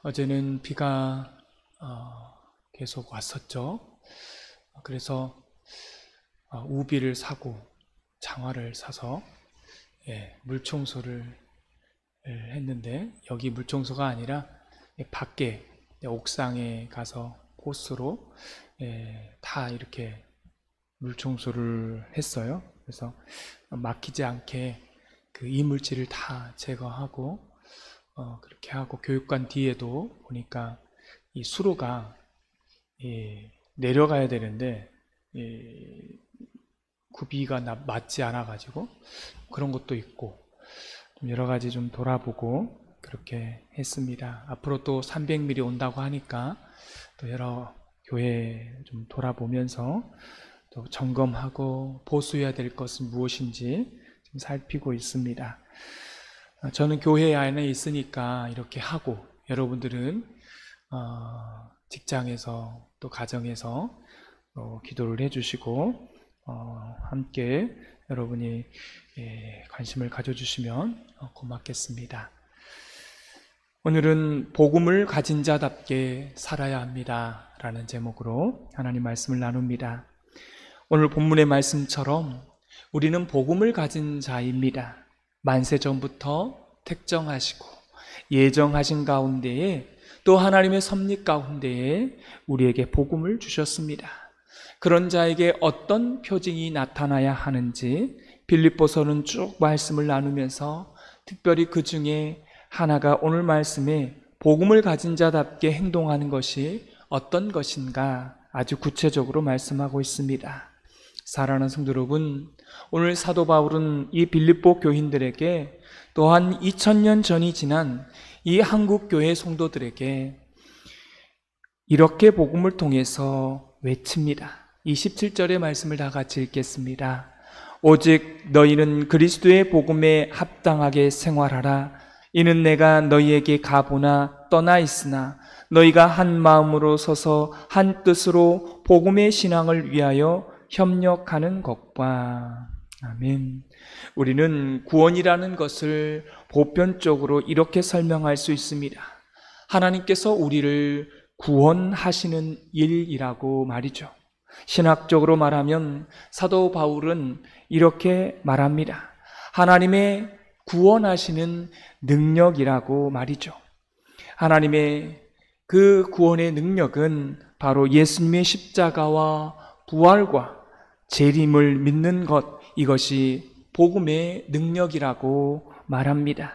어제는 비가 계속 왔었죠. 그래서 우비를 사고 장화를 사서 물청소를 했는데, 여기 물청소가 아니라 밖에 옥상에 가서 호스로 다 이렇게 물청소를 했어요. 그래서 막히지 않게 그 이물질을 다 제거하고 그렇게 하고, 교육관 뒤에도 보니까 이 수로가 내려가야 되는데 구비가 맞지 않아 가지고 그런 것도 있고, 여러 가지 좀 돌아보고 그렇게 했습니다. 앞으로 또 300mm 온다고 하니까 또 여러 교회 좀 돌아보면서 또 점검하고 보수해야 될 것은 무엇인지 좀 살피고 있습니다. 저는 교회 안에 있으니까 이렇게 하고, 여러분들은 직장에서 또 가정에서 기도를 해주시고 함께 여러분이 관심을 가져주시면 고맙겠습니다. 오늘은 복음을 가진 자답게 살아야 합니다 라는 제목으로 하나님 말씀을 나눕니다. 오늘 본문의 말씀처럼 우리는 복음을 가진 자입니다. 만세 전부터 택정하시고 예정하신 가운데에, 또 하나님의 섭리 가운데에 우리에게 복음을 주셨습니다. 그런 자에게 어떤 표징이 나타나야 하는지 빌립보서는 쭉 말씀을 나누면서 특별히 그 중에 하나가 오늘 말씀에 복음을 가진 자답게 행동하는 것이 어떤 것인가 아주 구체적으로 말씀하고 있습니다. 사랑하는 성도 여러분, 오늘 사도 바울은 이 빌립보 교인들에게, 또한 2000년 전이 지난 이 한국 교회 성도들에게 이렇게 복음을 통해서 외칩니다. 27절의 말씀을 다 같이 읽겠습니다. 오직 너희는 그리스도의 복음에 합당하게 생활하라. 이는 내가 너희에게 가보나 떠나 있으나 너희가 한 마음으로 서서 한 뜻으로 복음의 신앙을 위하여 협력하는 것과. 아멘. 우리는 구원이라는 것을 보편적으로 이렇게 설명할 수 있습니다. 하나님께서 우리를 구원하시는 일이라고 말이죠. 신학적으로 말하면 사도 바울은 이렇게 말합니다. 하나님의 구원하시는 능력이라고 말이죠. 하나님의 그 구원의 능력은 바로 예수님의 십자가와 부활과 재림을 믿는 것, 이것이 복음의 능력이라고 말합니다.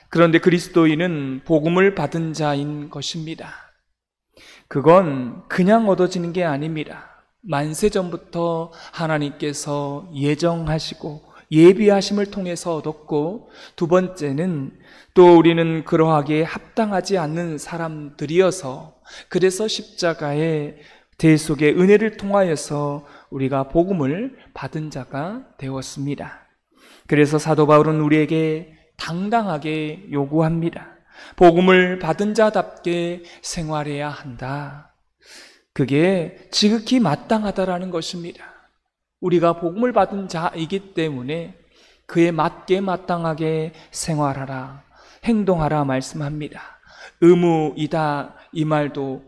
그런데 그리스도인은 복음을 받은 자인 것입니다. 그건 그냥 얻어지는 게 아닙니다. 만세전부터 하나님께서 예정하시고 예비하심을 통해서 얻었고, 두 번째는 또 우리는 그러하게 합당하지 않는 사람들이어서, 그래서 십자가의 대속의 은혜를 통하여서 우리가 복음을 받은 자가 되었습니다. 그래서 사도 바울은 우리에게 당당하게 요구합니다. 복음을 받은 자답게 생활해야 한다. 그게 지극히 마땅하다라는 것입니다. 우리가 복음을 받은 자이기 때문에 그에 맞게 마땅하게 생활하라, 행동하라 말씀합니다. 의무이다 이 말도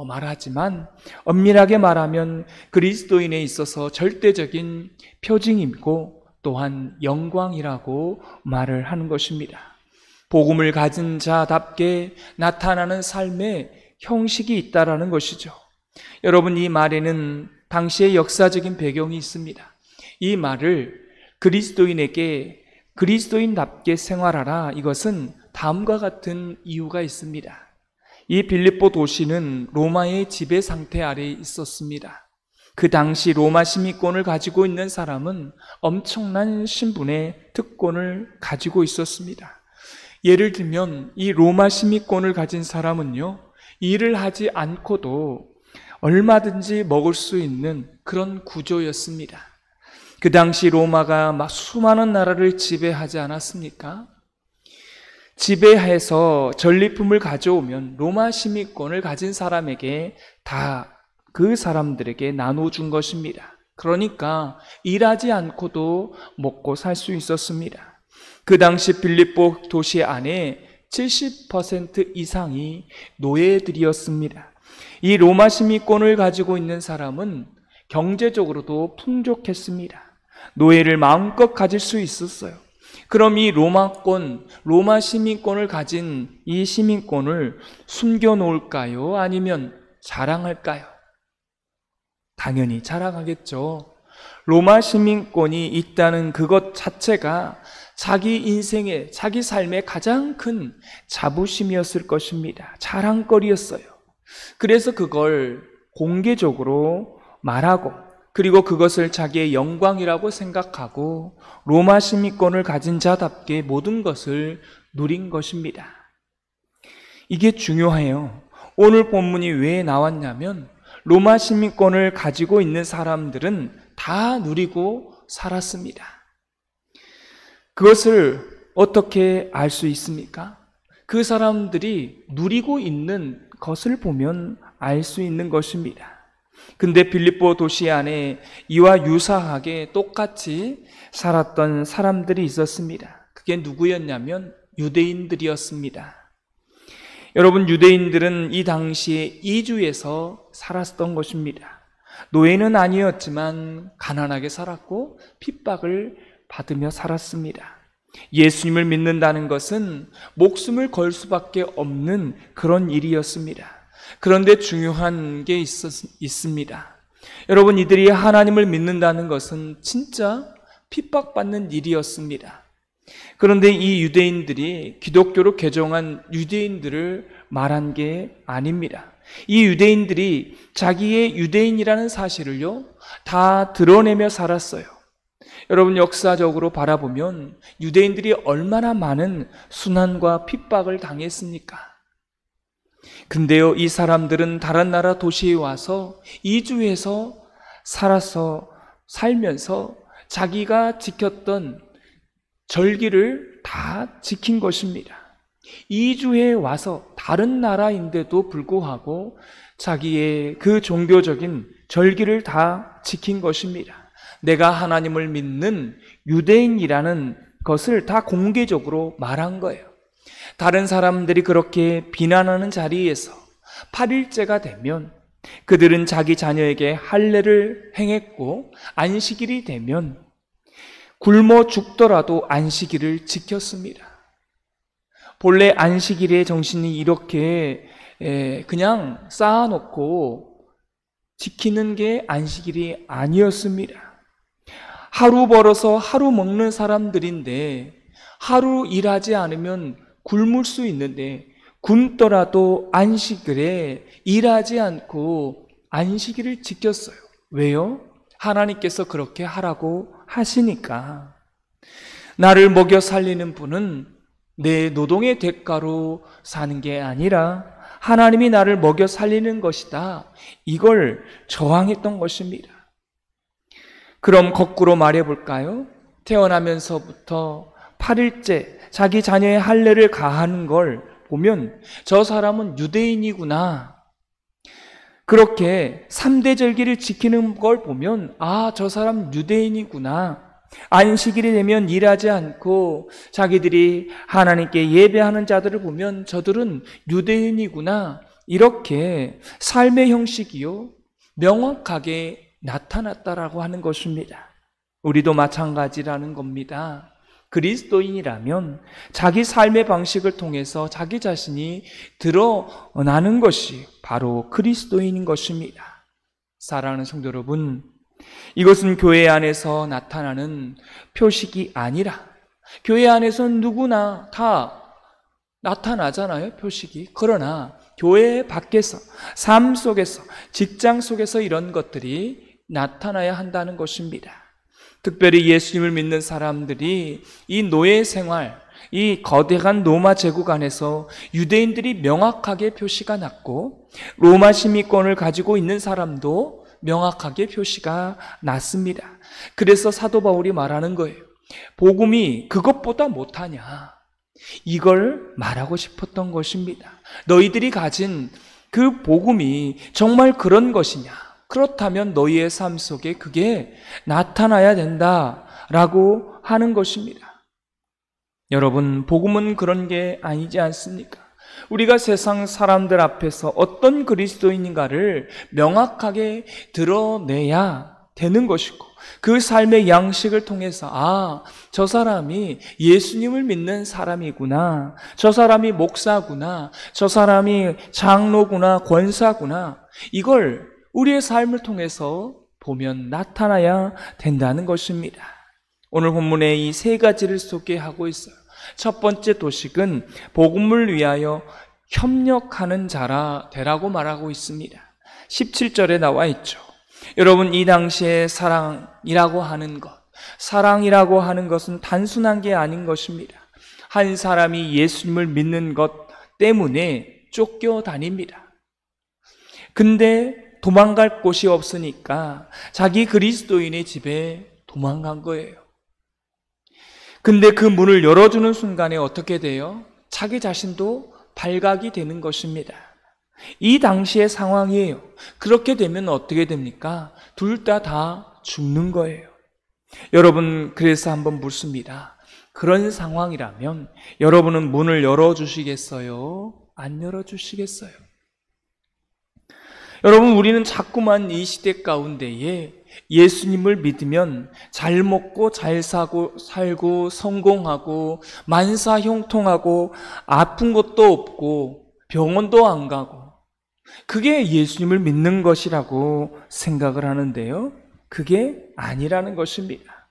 말하지만, 엄밀하게 말하면 그리스도인에 있어서 절대적인 표징이고 또한 영광이라고 말을 하는 것입니다. 복음을 가진 자답게 나타나는 삶의 형식이 있다라는 것이죠. 여러분, 이 말에는 당시의 역사적인 배경이 있습니다. 이 말을 그리스도인에게 그리스도인답게 생활하라, 이것은 다음과 같은 이유가 있습니다. 이 빌립보 도시는 로마의 지배 상태 아래에 있었습니다. 그 당시 로마 시민권을 가지고 있는 사람은 엄청난 신분의 특권을 가지고 있었습니다. 예를 들면 이 로마 시민권을 가진 사람은요, 일을 하지 않고도 얼마든지 먹을 수 있는 그런 구조였습니다. 그 당시 로마가 막 수많은 나라를 지배하지 않았습니까? 지배해서 전리품을 가져오면 로마 시민권을 가진 사람에게 다 그 사람들에게 나눠준 것입니다. 그러니까 일하지 않고도 먹고 살 수 있었습니다. 그 당시 빌립보 도시 안에 70% 이상이 노예들이었습니다. 이 로마 시민권을 가지고 있는 사람은 경제적으로도 풍족했습니다. 노예를 마음껏 가질 수 있었어요. 그럼 이 로마 시민권을 가진 이 시민권을 숨겨놓을까요? 아니면 자랑할까요? 당연히 자랑하겠죠. 로마 시민권이 있다는 그것 자체가 자기 인생의, 자기 삶의 가장 큰 자부심이었을 것입니다. 자랑거리였어요. 그래서 그걸 공개적으로 말하고, 그리고 그것을 자기의 영광이라고 생각하고 로마 시민권을 가진 자답게 모든 것을 누린 것입니다. 이게 중요해요. 오늘 본문이 왜 나왔냐면 로마 시민권을 가지고 있는 사람들은 다 누리고 살았습니다. 그것을 어떻게 알 수 있습니까? 그 사람들이 누리고 있는 것을 보면 알 수 있는 것입니다. 근데 빌립보 도시 안에 이와 유사하게 똑같이 살았던 사람들이 있었습니다. 그게 누구였냐면 유대인들이었습니다. 여러분, 유대인들은 이 당시에 이주에서 살았던 것입니다. 노예는 아니었지만 가난하게 살았고 핍박을 받으며 살았습니다. 예수님을 믿는다는 것은 목숨을 걸 수밖에 없는 그런 일이었습니다. 그런데 중요한 게 있습니다. 여러분, 이들이 하나님을 믿는다는 것은 진짜 핍박받는 일이었습니다. 그런데 이 유대인들이 기독교로 개종한 유대인들을 말한 게 아닙니다. 이 유대인들이 자기의 유대인이라는 사실을요, 다 드러내며 살았어요. 여러분, 역사적으로 바라보면 유대인들이 얼마나 많은 순환과 핍박을 당했습니까? 근데요, 이 사람들은 다른 나라 도시에 와서 이주해서 살면서 자기가 지켰던 절기를 다 지킨 것입니다. 이주해 와서 다른 나라인데도 불구하고 자기의 그 종교적인 절기를 다 지킨 것입니다. 내가 하나님을 믿는 유대인이라는 것을 다 공개적으로 말한 거예요. 다른 사람들이 그렇게 비난하는 자리에서 8일째가 되면 그들은 자기 자녀에게 할례를 행했고, 안식일이 되면 굶어 죽더라도 안식일을 지켰습니다. 본래 안식일의 정신이 이렇게 그냥 쌓아놓고 지키는 게 안식일이 아니었습니다. 하루 벌어서 하루 먹는 사람들인데 하루 일하지 않으면 굶을 수 있는데 굶더라도 안식일에 일하지 않고 안식일을 지켰어요. 왜요? 하나님께서 그렇게 하라고 하시니까. 나를 먹여 살리는 분은 내 노동의 대가로 사는 게 아니라 하나님이 나를 먹여 살리는 것이다. 이걸 저항했던 것입니다. 그럼 거꾸로 말해볼까요? 태어나면서부터 8일째 자기 자녀의 할례를 가하는 걸 보면 저 사람은 유대인이구나. 그렇게 3대 절기를 지키는 걸 보면 저 사람 유대인이구나. 안식일이 되면 일하지 않고 자기들이 하나님께 예배하는 자들을 보면 저들은 유대인이구나. 이렇게 삶의 형식이요, 명확하게 나타났다라고 하는 것입니다. 우리도 마찬가지라는 겁니다. 그리스도인이라면 자기 삶의 방식을 통해서 자기 자신이 드러나는 것이 바로 그리스도인인 것입니다. 사랑하는 성도 여러분, 이것은 교회 안에서 나타나는 표식이 아니라, 교회 안에서는 누구나 다 나타나잖아요, 표식이. 그러나 교회 밖에서, 삶 속에서, 직장 속에서 이런 것들이 나타나야 한다는 것입니다. 특별히 예수님을 믿는 사람들이 이 노예 생활, 이 거대한 로마 제국 안에서 유대인들이 명확하게 표시가 났고, 로마 시민권을 가지고 있는 사람도 명확하게 표시가 났습니다. 그래서 사도 바울이 말하는 거예요. 복음이 그것보다 못하냐, 이걸 말하고 싶었던 것입니다. 너희들이 가진 그 복음이 정말 그런 것이냐, 그렇다면 너희의 삶 속에 그게 나타나야 된다라고 하는 것입니다. 여러분, 복음은 그런 게 아니지 않습니까? 우리가 세상 사람들 앞에서 어떤 그리스도인인가를 명확하게 드러내야 되는 것이고, 그 삶의 양식을 통해서 저 사람이 예수님을 믿는 사람이구나, 저 사람이 목사구나, 저 사람이 장로구나, 권사구나, 이걸 우리의 삶을 통해서 보면 나타나야 된다는 것입니다. 오늘 본문에 이 세 가지를 소개하고 있어요. 첫 번째 도식은 복음을 위하여 협력하는 자라 되라고 말하고 있습니다. 17절에 나와 있죠. 여러분, 이 당시에 사랑이라고 하는 것은 단순한 게 아닌 것입니다. 한 사람이 예수님을 믿는 것 때문에 쫓겨다닙니다. 근데 도망갈 곳이 없으니까 자기 그리스도인의 집에 도망간 거예요. 근데 그 문을 열어주는 순간에 어떻게 돼요? 자기 자신도 발각이 되는 것입니다. 이 당시의 상황이에요. 그렇게 되면 어떻게 됩니까? 둘 다 죽는 거예요. 여러분, 그래서 한번 묻습니다. 그런 상황이라면 여러분은 문을 열어주시겠어요? 안 열어주시겠어요? 여러분, 우리는 자꾸만 이 시대 가운데에 예수님을 믿으면 잘 먹고 잘 살고 성공하고 만사형통하고 아픈 것도 없고 병원도 안 가고, 그게 예수님을 믿는 것이라고 생각을 하는데요, 그게 아니라는 것입니다.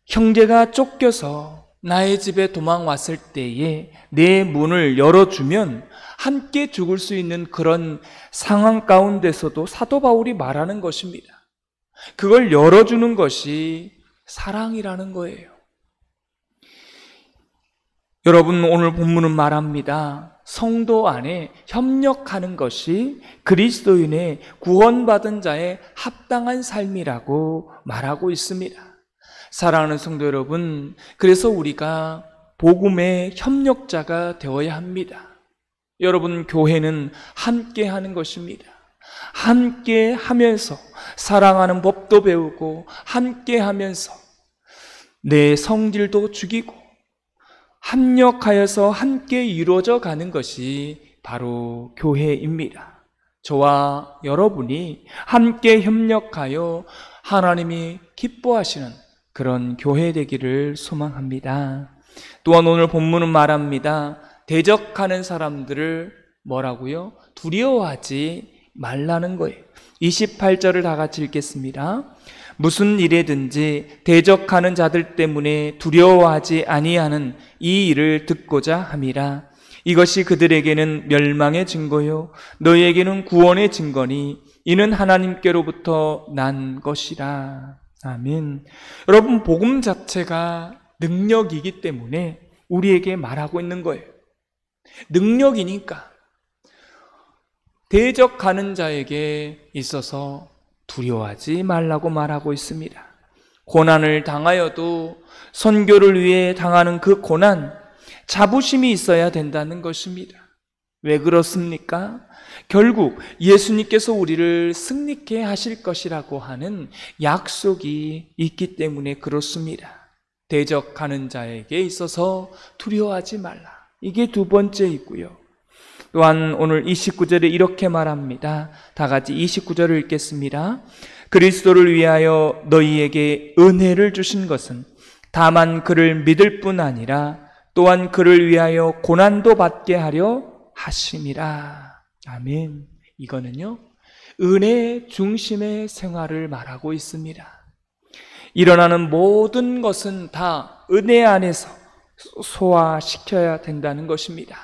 형제가 쫓겨서 나의 집에 도망왔을 때에 내 문을 열어주면 함께 죽을 수 있는 그런 상황 가운데서도 사도 바울이 말하는 것입니다. 그걸 열어주는 것이 사랑이라는 거예요. 여러분, 오늘 본문은 말합니다. 성도 안에 협력하는 것이 그리스도인의 구원받은 자의 합당한 삶이라고 말하고 있습니다. 사랑하는 성도 여러분, 그래서 우리가 복음의 협력자가 되어야 합니다. 여러분, 교회는 함께 하는 것입니다. 함께 하면서 사랑하는 법도 배우고, 함께 하면서 내 성질도 죽이고, 합력하여서 함께 이루어져 가는 것이 바로 교회입니다. 저와 여러분이 함께 협력하여 하나님이 기뻐하시는 그런 교회 되기를 소망합니다. 또한 오늘 본문은 말합니다. 대적하는 사람들을 뭐라고요? 두려워하지 말라는 거예요. 28절을 다 같이 읽겠습니다. 무슨 일에든지 대적하는 자들 때문에 두려워하지 아니하는 이 일을 듣고자 함이라. 이것이 그들에게는 멸망의 증거요 너희에게는 구원의 증거니 이는 하나님께로부터 난 것이라. 아멘. 여러분, 복음 자체가 능력이기 때문에 우리에게 말하고 있는 거예요. 능력이니까 대적하는 자에게 있어서 두려워하지 말라고 말하고 있습니다. 고난을 당하여도 선교를 위해 당하는 그 고난, 자부심이 있어야 된다는 것입니다. 왜 그렇습니까? 결국 예수님께서 우리를 승리케 하실 것이라고 하는 약속이 있기 때문에 그렇습니다. 대적하는 자에게 있어서 두려워하지 말라. 이게 두 번째이고요. 또한 오늘 29절에 이렇게 말합니다. 다 같이 29절을 읽겠습니다. 그리스도를 위하여 너희에게 은혜를 주신 것은 다만 그를 믿을 뿐 아니라 또한 그를 위하여 고난도 받게 하려 하심이라. 아멘. 이거는요, 은혜 중심의 생활을 말하고 있습니다. 일어나는 모든 것은 다 은혜 안에서 소화시켜야 된다는 것입니다.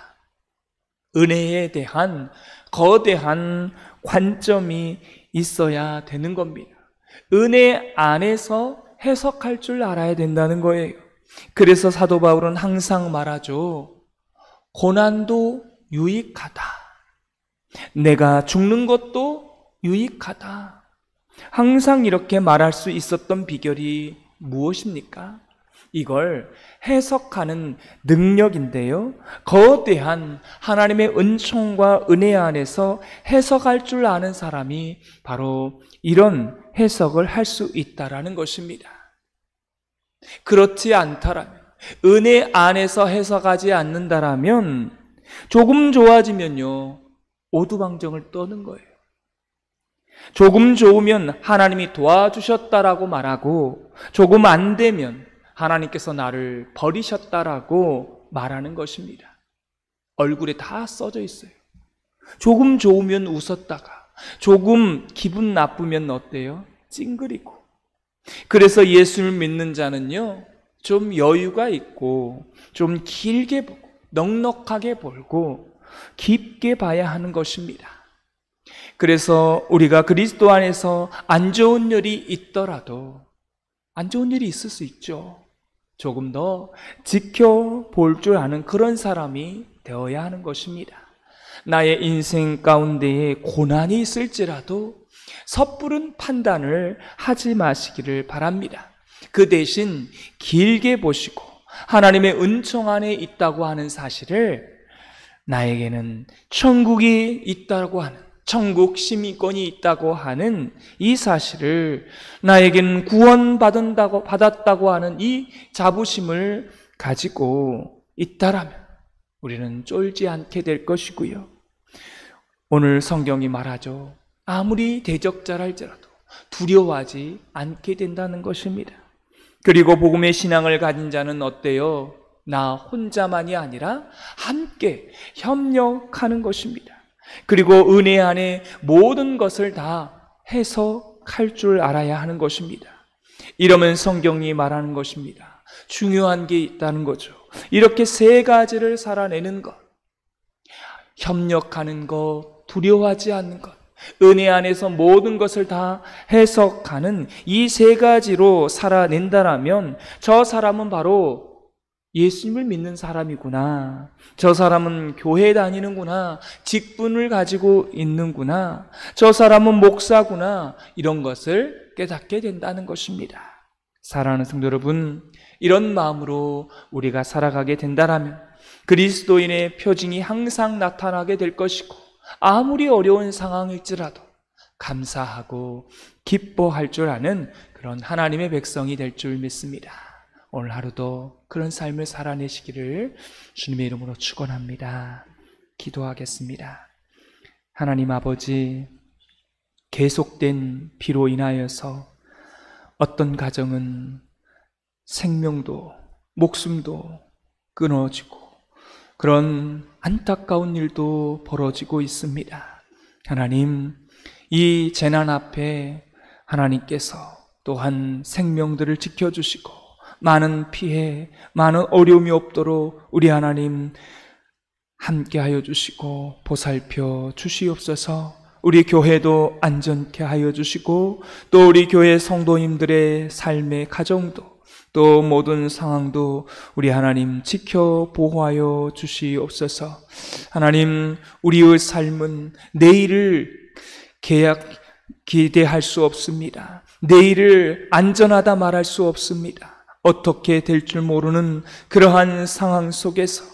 은혜에 대한 거대한 관점이 있어야 되는 겁니다. 은혜 안에서 해석할 줄 알아야 된다는 거예요. 그래서 사도 바울은 항상 말하죠. 고난도 유익하다. 내가 죽는 것도 유익하다. 항상 이렇게 말할 수 있었던 비결이 무엇입니까? 이걸 해석하는 능력인데요, 거대한 하나님의 은총과 은혜 안에서 해석할 줄 아는 사람이 바로 이런 해석을 할 수 있다라는 것입니다. 그렇지 않다라면, 은혜 안에서 해석하지 않는다라면 조금 좋아지면요, 오두방정을 떠는 거예요. 조금 좋으면 하나님이 도와주셨다라고 말하고, 조금 안 되면 하나님께서 나를 버리셨다라고 말하는 것입니다. 얼굴에 다 써져 있어요. 조금 좋으면 웃었다가 조금 기분 나쁘면 어때요? 찡그리고. 그래서 예수를 믿는 자는요, 좀 여유가 있고 좀 길게 보고 넉넉하게 보고 깊게 봐야 하는 것입니다. 그래서 우리가 그리스도 안에서 안 좋은 일이 있더라도, 안 좋은 일이 있을 수 있죠, 조금 더 지켜볼 줄 아는 그런 사람이 되어야 하는 것입니다. 나의 인생 가운데에 고난이 있을지라도 섣부른 판단을 하지 마시기를 바랍니다. 그 대신 길게 보시고 하나님의 은총 안에 있다고 하는 사실을, 나에게는 천국이 있다고 하는, 천국 시민권이 있다고 하는 이 사실을, 나에게는 받았다고 하는 이 자부심을 가지고 있다라면 우리는 쫄지 않게 될 것이고요. 오늘 성경이 말하죠. 아무리 대적자랄지라도 두려워하지 않게 된다는 것입니다. 그리고 복음의 신앙을 가진 자는 어때요? 나 혼자만이 아니라 함께 협력하는 것입니다. 그리고 은혜 안에 모든 것을 다 해석할 줄 알아야 하는 것입니다. 이러면 성경이 말하는 것입니다. 중요한 게 있다는 거죠. 이렇게 세 가지를 살아내는 것, 협력하는 것, 두려워하지 않는 것, 은혜 안에서 모든 것을 다 해석하는 이 세 가지로 살아낸다라면 저 사람은 바로 예수님을 믿는 사람이구나, 저 사람은 교회 다니는구나, 직분을 가지고 있는구나, 저 사람은 목사구나, 이런 것을 깨닫게 된다는 것입니다. 사랑하는 성도 여러분, 이런 마음으로 우리가 살아가게 된다라면 그리스도인의 표징이 항상 나타나게 될 것이고, 아무리 어려운 상황일지라도 감사하고 기뻐할 줄 아는 그런 하나님의 백성이 될 줄 믿습니다. 오늘 하루도 그런 삶을 살아내시기를 주님의 이름으로 축원합니다. 기도하겠습니다. 하나님 아버지, 계속된 비로 인하여서 어떤 가정은 생명도 목숨도 끊어지고 그런 안타까운 일도 벌어지고 있습니다. 하나님, 이 재난 앞에 하나님께서 또한 생명들을 지켜주시고 많은 피해, 많은 어려움이 없도록 우리 하나님 함께하여 주시고 보살펴 주시옵소서. 우리 교회도 안전케 하여 주시고 또 우리 교회 성도님들의 삶의 가정도 또 모든 상황도 우리 하나님 지켜 보호하여 주시옵소서. 하나님, 우리의 삶은 내일을 기대할 수 없습니다. 내일을 안전하다 말할 수 없습니다. 어떻게 될 줄 모르는 그러한 상황 속에서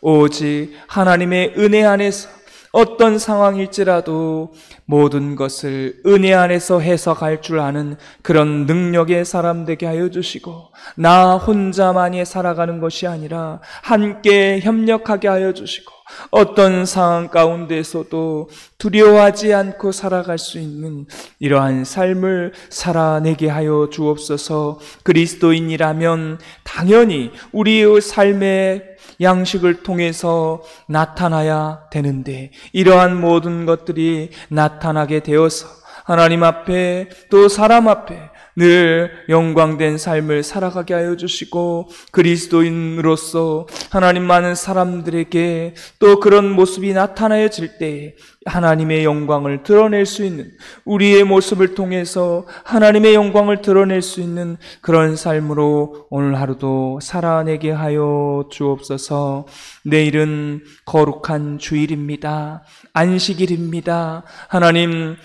오직 하나님의 은혜 안에서 어떤 상황일지라도 모든 것을 은혜 안에서 해석할 줄 아는 그런 능력의 사람 되게 하여 주시고, 나 혼자만이 살아가는 것이 아니라 함께 협력하게 하여 주시고, 어떤 상황 가운데서도 두려워하지 않고 살아갈 수 있는 이러한 삶을 살아내게 하여 주옵소서. 그리스도인이라면 당연히 우리의 삶의 양식을 통해서 나타나야 되는데, 이러한 모든 것들이 나타나게 되어서 하나님 앞에 또 사람 앞에 늘 영광된 삶을 살아가게 하여 주시고, 그리스도인으로서 하나님 많은 사람들에게 또 그런 모습이 나타나질 때 하나님의 영광을 드러낼 수 있는, 우리의 모습을 통해서 하나님의 영광을 드러낼 수 있는 그런 삶으로 오늘 하루도 살아내게 하여 주옵소서. 내일은 거룩한 주일입니다. 안식일입니다. 하나님,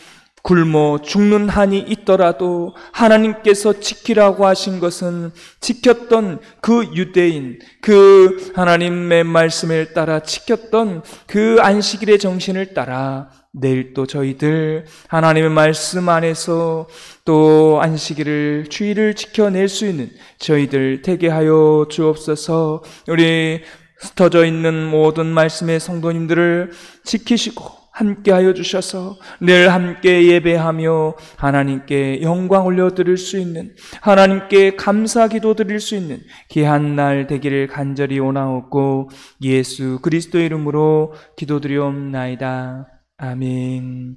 굶어 죽는 한이 있더라도 하나님께서 지키라고 하신 것은 지켰던 그 유대인, 그 하나님의 말씀을 따라 지켰던 그 안식일의 정신을 따라 내일 또 저희들 하나님의 말씀 안에서 또 안식일을, 주일을 지켜낼 수 있는 저희들 되게 하여 주옵소서. 우리 흩어져 있는 모든 말씀의 성도님들을 지키시고 함께하여 주셔서 늘 함께 예배하며 하나님께 영광 올려드릴 수 있는, 하나님께 감사 기도 드릴 수 있는 귀한 날 되기를 간절히 원하옵고 예수 그리스도 이름으로 기도드리옵나이다. 아멘.